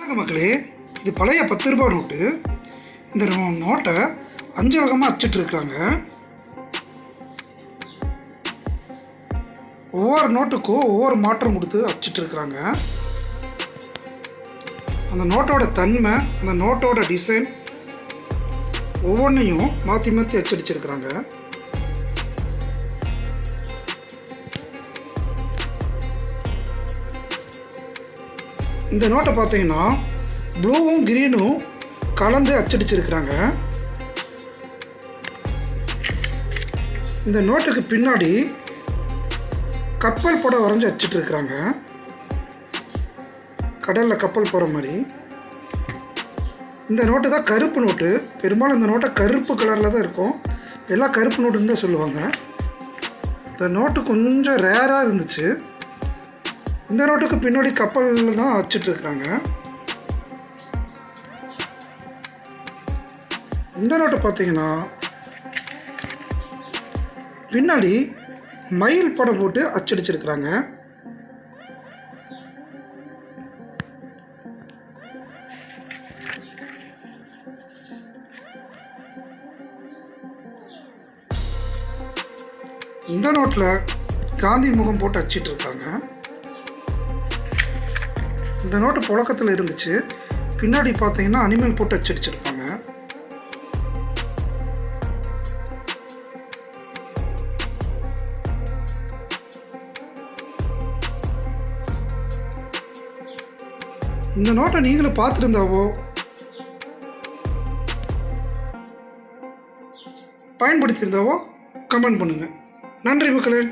வணக்கம் மக்களே, இது பழைய 10 ரூபாய் நோட்டு. இந்த நோட்டை 5 வகமாக அச்சிட்டு இருக்கிறாங்க. ஒவ்வொரு நோட்டுக்கும் ஒவ்வொரு மாற்றம் கொடுத்து அச்சிட்டு இருக்கிறாங்க. அந்த நோட்டோட தன்மை, அந்த நோட்டோட டிசைன் ஒவ்வொன்றையும் மாற்றி மாற்றி அச்சடிச்சிருக்கிறாங்க. இந்த நோட்டை பார்த்தீங்கன்னா ப்ளூவும் கிரீனும் கலந்து அச்சடிச்சிருக்கிறாங்க. இந்த நோட்டுக்கு பின்னாடி கப்பல் படம் வரைஞ்சி அச்சிட்டு இருக்கிறாங்க. கடலில் கப்பல் போகிற மாதிரி. இந்த நோட்டு தான் கருப்பு நோட்டு. பெரும்பாலும் இந்த நோட்டை கருப்பு கலரில் தான் இருக்கும். எல்லாம் கருப்பு நோட்டுன்னு தான் சொல்லுவாங்க. இந்த நோட்டு கொஞ்சம் ரேராக இருந்துச்சு. இந்த நோட்டுக்கு பின்னாடி கப்பலில் தான் அச்சிட்ருக்காங்க. இந்த நோட்டை பார்த்தீங்கன்னா பின்னாடி மயில் படம் போட்டு அச்சடிச்சிருக்கிறாங்க. இந்த நோட்டில் காந்தி முகம் போட்டு அச்சிட்ருக்காங்க. இந்த நோட்டு புழக்கத்தில் இருந்துச்சு. பின்னாடி பார்த்தீங்கன்னா அனிமல் போட்டு அச்சடிச்சிருப்பாங்க. இந்த நோட்டை நீங்களும் பார்த்துருந்தாவோ பயன்படுத்தியிருந்தாவோ கமெண்ட் பண்ணுங்கள். நன்றி மக்களே.